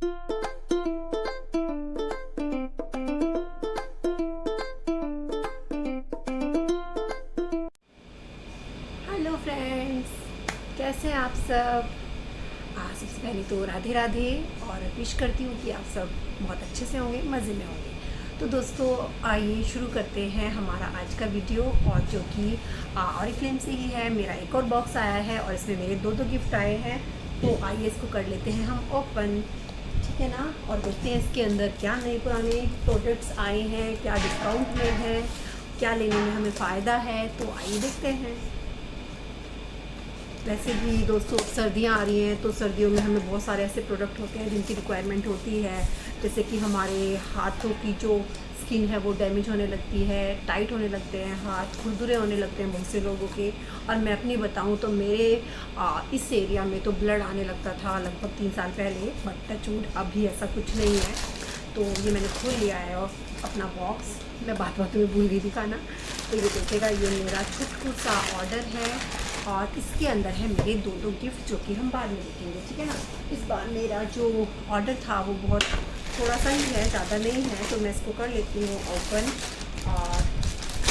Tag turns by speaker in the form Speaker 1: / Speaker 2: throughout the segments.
Speaker 1: Hello friends, कैसे हैं आप सब। सबसे पहले तो राधे राधे और विश करती हूँ कि आप सब बहुत अच्छे से होंगे, मज़े में होंगे। तो दोस्तों आइए शुरू करते हैं हमारा आज का वीडियो, और जो कि ऑरिफ्लेम से ही है। मेरा एक और बॉक्स आया है और इसमें मेरे दो गिफ्ट आए हैं। तो आइए इसको कर लेते हैं हम ओपन, ठीक है ना। और देखते हैं इसके अंदर क्या नए पुराने प्रोडक्ट्स आए हैं, क्या डिस्काउंट में है, क्या लेने में हमें फ़ायदा है। तो आइए देखते हैं। वैसे भी दोस्तों सर्दियाँ आ रही हैं, तो सर्दियों में हमें बहुत सारे ऐसे प्रोडक्ट होते हैं जिनकी रिक्वायरमेंट होती है। जैसे कि हमारे हाथों की जो स्किन है वो डैमेज होने लगती है, टाइट होने लगते हैं, हाथ खुरदुरे होने लगते हैं बहुत से लोगों के। और मैं अपनी बताऊं तो मेरे इस एरिया में तो ब्लड आने लगता था लगभग 3 साल पहले, बट टचवुड अभी ऐसा कुछ नहीं है। तो ये मैंने खोल लिया है और अपना बॉक्स मैं बात में भूल गई दिखाना। तो ये देखिएगा, ये मेरा छोटा सा ऑर्डर है और इसके अंदर है मेरे दो गिफ्ट, जो कि हम बाद में देखेंगे, ठीक है ना। इस बार मेरा जो ऑर्डर था वो बहुत थोड़ा सा ही है, ज़्यादा नहीं है। तो मैं इसको कर लेती हूँ ओपन। और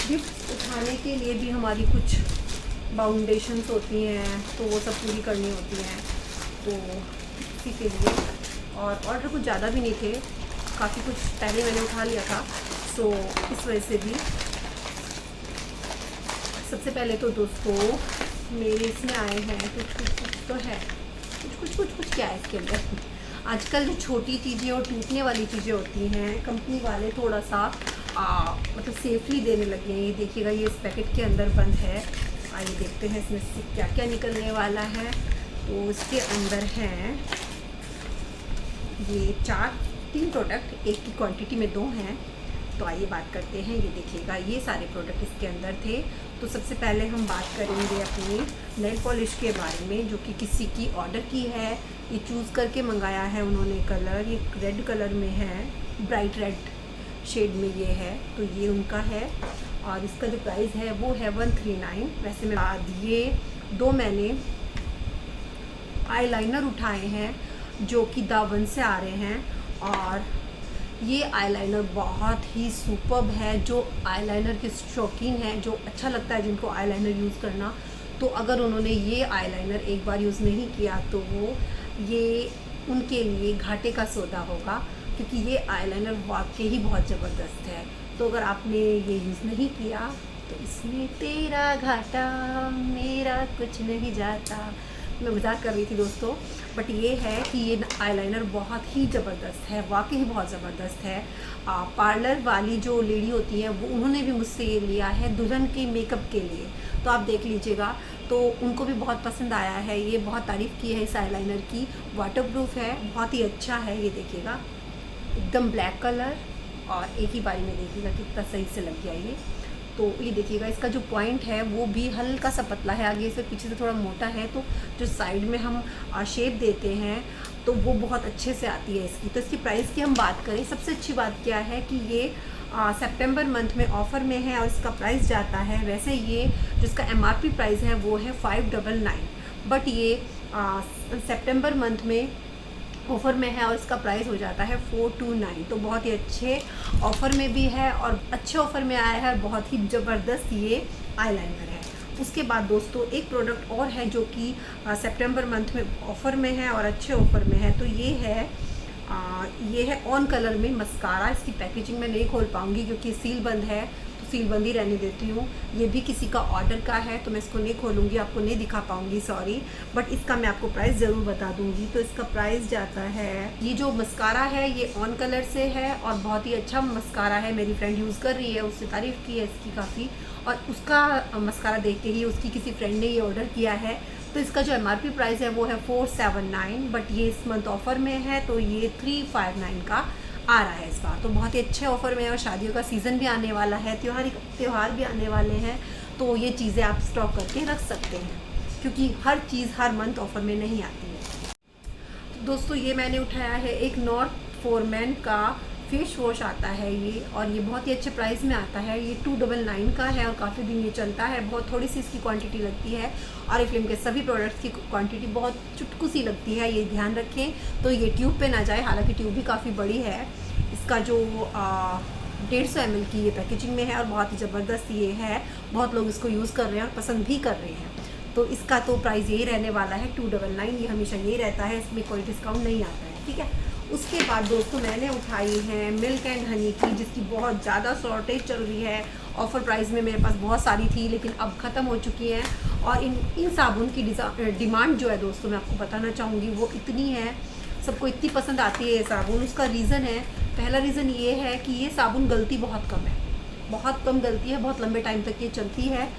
Speaker 1: गिफ्ट उठाने के लिए भी हमारी कुछ बाउंडेशंस होती हैं, तो वो सब पूरी करनी होती हैं। तो इसी के लिए, और ऑर्डर कुछ ज़्यादा भी नहीं थे, काफ़ी कुछ पहले मैंने उठा लिया था, सो इस वजह से भी। सबसे पहले तो दोस्तों मेरे इसमें आए हैं कुछ तो है, कुछ क्या है इसके अंदर। आजकल जो छोटी चीज़ें और टूटने वाली चीज़ें होती हैं, कंपनी वाले थोड़ा सा मतलब सेफली देने लगे हैं। ये देखिएगा, ये इस पैकेट के अंदर बंद है। आइए देखते हैं इसमें से क्या क्या निकलने वाला है। तो इसके अंदर हैं ये 3 प्रोडक्ट, एक की क्वांटिटी में 2 हैं। तो आइए बात करते हैं। ये देखिएगा, ये सारे प्रोडक्ट इसके अंदर थे। तो सबसे पहले हम बात करेंगे अपनी नेल पॉलिश के बारे में, जो कि किसी की ऑर्डर की है। ये चूज़ करके मंगाया है उन्होंने कलर, ये रेड कलर में है, ब्राइट रेड शेड में ये है। तो ये उनका है और इसका जो प्राइस है वो है 139। वैसे मैं बाद ये 2 मैंने आईलाइनर उठाए हैं जो कि दावन से आ रहे हैं। और ये आईलाइनर बहुत ही सुपर्ब है। जो आईलाइनर के शौकीन हैं, जो अच्छा लगता है जिनको आईलाइनर यूज़ करना, तो अगर उन्होंने ये आईलाइनर एक बार यूज़ नहीं किया तो वो ये उनके लिए घाटे का सौदा होगा, क्योंकि ये आईलाइनर वाकई ही बहुत ज़बरदस्त है। तो अगर आपने ये यूज़ नहीं किया तो इसमें तेरा घाटा मेरा कुछ नहीं जाता। मैं मजाक कर रही थी दोस्तों, बट ये है कि ये आईलाइनर बहुत ही ज़बरदस्त है, वाकई ही बहुत ज़बरदस्त है। पार्लर वाली जो लेडी होती है वो, उन्होंने भी मुझसे ये लिया है दुल्हन के मेकअप के लिए, तो आप देख लीजिएगा। तो उनको भी बहुत पसंद आया है, ये बहुत तारीफ़ की है इस आईलाइनर की। वाटरप्रूफ है, बहुत ही अच्छा है। ये देखिएगा, एकदम ब्लैक कलर, और एक ही बारी में देखिएगा कितना सही से लग गया ये। तो ये देखिएगा, इसका जो पॉइंट है वो भी हल्का सा पतला है, आगे से पीछे से थोड़ा मोटा है। तो जो साइड में हम शेप देते हैं तो वो बहुत अच्छे से आती है इसकी। तो इसकी प्राइस की हम बात करें, सबसे अच्छी बात क्या है कि ये सितंबर मंथ में ऑफ़र में है और इसका प्राइस जाता है, वैसे ये जिसका MRP प्राइस है वो है 599, बट ये सितंबर मंथ में ऑफ़र में है और इसका प्राइस हो जाता है 429। तो बहुत ही अच्छे ऑफ़र में भी है और अच्छे ऑफ़र में आया है, बहुत ही ज़बरदस्त ये आईलाइनर है। उसके बाद दोस्तों एक प्रोडक्ट और है जो कि सितंबर मंथ में ऑफ़र में है और अच्छे ऑफ़र में है। तो ये है ऑन कलर में मस्कारा। इसकी पैकेजिंग मैं नहीं खोल पाऊँगी क्योंकि सील बंद है, तो सील बंद ही रहने देती हूँ। ये भी किसी का ऑर्डर का है तो मैं इसको नहीं खोलूँगी, आपको नहीं दिखा पाऊँगी, सॉरी। बट इसका मैं आपको प्राइस ज़रूर बता दूँगी। तो इसका प्राइस जाता है, ये जो मस्कारा है ये ऑन कलर से है और बहुत ही अच्छा मस्कारा है। मेरी फ्रेंड यूज़ कर रही है, उससे तारीफ़ की है इसकी काफ़ी, और उसका मस्कारा देख के ही उसकी किसी फ्रेंड ने ये ऑर्डर किया है। तो इसका जो MRP प्राइस है वो है 479, बट ये इस मंथ ऑफ़र में है तो ये 359 का आ रहा है इस बार। तो बहुत ही अच्छे ऑफ़र में है और शादियों का सीज़न भी आने वाला है, त्यौहार भी आने वाले हैं, तो ये चीज़ें आप स्टॉक करके रख सकते हैं, क्योंकि हर चीज़ हर मंथ ऑफ़र में नहीं आती है। तो दोस्तों ये मैंने उठाया है एक नॉर्थ फोरमैन का फेस वॉश आता है ये, और ये बहुत ही अच्छे प्राइस में आता है। ये 299 का है और काफ़ी दिन ये चलता है। बहुत थोड़ी सी इसकी क्वांटिटी लगती है, ऑरिफ्लेम के सभी प्रोडक्ट्स की क्वांटिटी बहुत चुटकू सी लगती है, ये ध्यान रखें। तो ये ट्यूब पे ना जाए, हालांकि ट्यूब भी काफ़ी बड़ी है। इसका जो 150 ml की ये पैकेजिंग में है और बहुत ही ज़बरदस्त ये है। बहुत लोग इसको यूज़ कर रहे हैं और पसंद भी कर रहे हैं। तो इसका तो प्राइस यही रहने वाला है 299, ये हमेशा यही रहता है, इसमें कोई डिस्काउंट नहीं आता है, ठीक है। उसके बाद दोस्तों मैंने उठाई है मिल्क एंड हनी की, जिसकी बहुत ज़्यादा शॉर्टेज चल रही है। ऑफ़र प्राइस में मेरे पास बहुत सारी थी, लेकिन अब ख़त्म हो चुकी हैं। और इन साबुन की डिमांड जो है दोस्तों, मैं आपको बताना चाहूँगी, वो इतनी है, सबको इतनी पसंद आती है ये साबुन। उसका रीज़न है, पहला रीज़न ये है कि ये साबुन गलती बहुत कम है, बहुत कम गलती है, बहुत लंबे टाइम तक ये चलती है।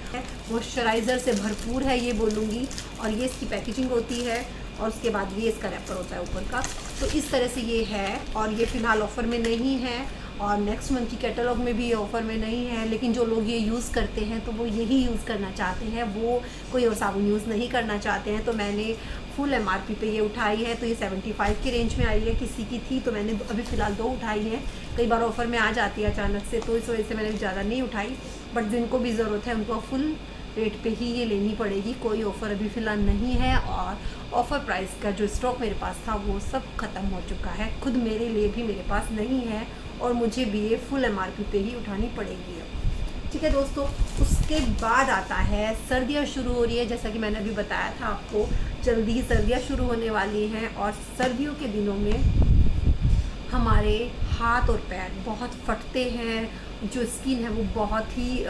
Speaker 1: मॉइस्चराइज़र से भरपूर है ये बोलूँगी। और ये इसकी पैकेजिंग होती है, और उसके बाद ये इसका रैपर होता है ऊपर का। तो इस तरह से ये है, और ये फ़िलहाल ऑफ़र में नहीं है, और नेक्स्ट मंथ की कैटलॉग में भी ये ऑफ़र में नहीं है। लेकिन जो लोग ये यूज़ करते हैं तो वो यही यूज़ करना चाहते हैं, वो कोई और साबुन यूज़ नहीं करना चाहते हैं। तो मैंने फुल MRP पे ये उठाई है। तो ये 75 की रेंज में आई है, किसी की थी तो मैंने अभी फ़िलहाल 2 उठाई हैं। कई बार ऑफ़र में आ जाती है अचानक से, तो इस वजह से मैंने ज़्यादा नहीं उठाई। बट जिनको भी ज़रूरत है उनको फुल रेट पे ही ये लेनी पड़ेगी, कोई ऑफ़र अभी फ़िलहाल नहीं है। और ऑफ़र प्राइस का जो स्टॉक मेरे पास था वो सब ख़त्म हो चुका है। खुद मेरे लिए भी मेरे पास नहीं है, और मुझे भी ये फुल MRP पे ही उठानी पड़ेगी अब, ठीक है दोस्तों। उसके बाद आता है, सर्दियाँ शुरू हो रही है, जैसा कि मैंने अभी बताया था आपको, जल्दी ही सर्दियाँ शुरू होने वाली हैं। और सर्दियों के दिनों में हमारे हाथ और पैर बहुत फटते हैं, जो स्किन है वो बहुत ही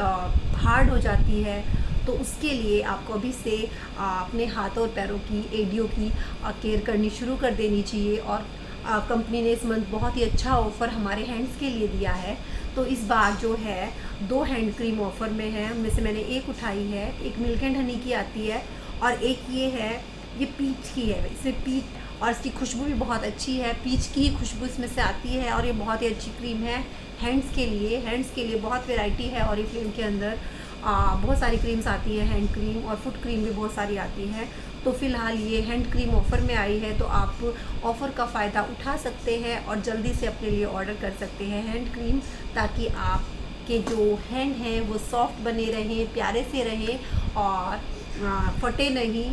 Speaker 1: हार्ड हो जाती है। तो उसके लिए आपको अभी से अपने हाथों और पैरों की एडियो की केयर करनी शुरू कर देनी चाहिए। और कंपनी ने इस मंथ बहुत ही अच्छा ऑफ़र हमारे हैंड्स के लिए दिया है। तो इस बार जो है 2 हैंड क्रीम ऑफ़र में है, उनमें से मैंने एक उठाई है। एक मिल्क एंड हनी की आती है, और एक ये है, ये पीच की है। इसमें पीच, और इसकी खुशबू भी बहुत अच्छी है, पीच की ही खुशबू इसमें से आती है। और ये बहुत ही अच्छी क्रीम है हैंड्स के लिए बहुत वैरायटी है ऑरिफ्लेम के अंदर। बहुत सारी क्रीम्स आती हैं, हैंड क्रीम और फुट क्रीम भी बहुत सारी आती हैं। तो फ़िलहाल ये हैंड क्रीम ऑफ़र में आई है, तो आप ऑफ़र का फ़ायदा उठा सकते हैं और जल्दी से अपने लिए ऑर्डर कर सकते हैं हैंड क्रीम, ताकि आपके जो हैंड हैं वो सॉफ्ट बने रहें, प्यारे से रहें, और फटे नहीं।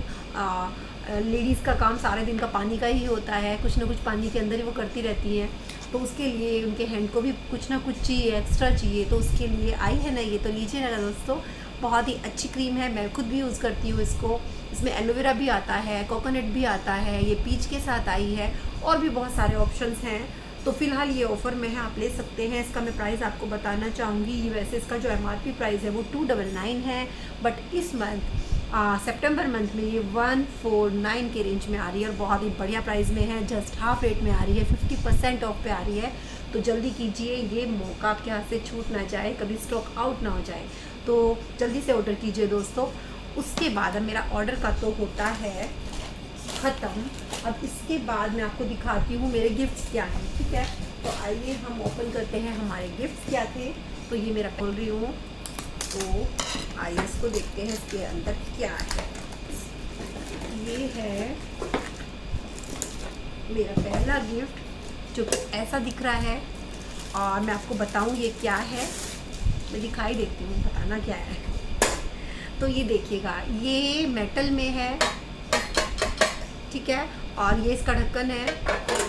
Speaker 1: लेडीज़ का काम सारे दिन का पानी का ही होता है, कुछ ना कुछ पानी के अंदर ही वो करती रहती हैं। तो उसके लिए उनके हैंड को भी कुछ ना कुछ चाहिए, एक्स्ट्रा चाहिए। तो उसके लिए आई है ना ये, तो लीजिए ना दोस्तों, बहुत ही अच्छी क्रीम है, मैं खुद भी यूज़ करती हूँ इसको। इसमें एलोवेरा भी आता है, कोकोनट भी आता है, ये पीच के साथ आई है, और भी बहुत सारे ऑप्शंस हैं। तो फ़िलहाल ये ऑफ़र में है, आप ले सकते हैं। इसका मैं प्राइस आपको बताना चाहूँगी। वैसे इसका जो MRP प्राइस है वो 299 है, बट इस मंथ सितंबर मंथ में ये 149 के रेंज में आ रही है, और बहुत ही बढ़िया प्राइस में है, जस्ट हाफ रेट में आ रही है, 50% ऑफ पे आ रही है। तो जल्दी कीजिए, ये मौका आपके हाथ से छूट ना जाए, कभी स्टॉक आउट ना हो जाए। तो जल्दी से ऑर्डर कीजिए दोस्तों। उसके बाद अब मेरा ऑर्डर का तो होता है ख़त्म। अब इसके बाद मैं आपको दिखाती हूँ मेरे गिफ्ट्स क्या हैं, ठीक है। तो आइए हम ओपन करते हैं हमारे गिफ्ट्स क्या थे। तो ये मेरा खोल रही हूँ, तो आइए इसको देखते हैं इसके अंदर क्या है। ये है मेरा पहला गिफ्ट, जो कि ऐसा दिख रहा है, और मैं आपको बताऊँ ये क्या है। मैं दिखाई देती हूँ, बताना क्या है। तो ये देखिएगा, ये मेटल में है, ठीक है, और ये इसका ढक्कन है,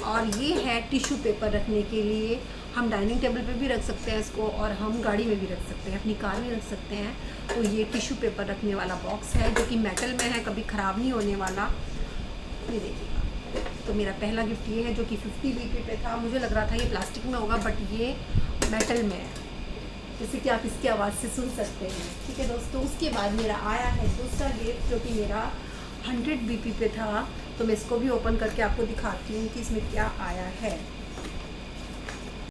Speaker 1: और ये है टिश्यू पेपर रखने के लिए। हम डाइनिंग टेबल पे भी रख सकते हैं इसको, और हम गाड़ी में भी रख सकते हैं, अपनी कार में रख सकते हैं। तो ये टिश्यू पेपर रखने वाला बॉक्स है, जो कि मेटल में है, कभी ख़राब नहीं होने वाला। ये देखिएगा। तो मेरा पहला गिफ्ट ये है, जो कि 50 BP पे था। मुझे लग रहा था ये प्लास्टिक में होगा, बट ये मेटल में है, जैसे कि आप इसकी आवाज़ से सुन सकते हैं, ठीक है दोस्तों। उसके बाद मेरा आया है दूसरा गिफ्ट, जो कि मेरा 100 BP पे था। तो मैं इसको भी ओपन करके आपको दिखाती हूँ कि इसमें क्या आया है।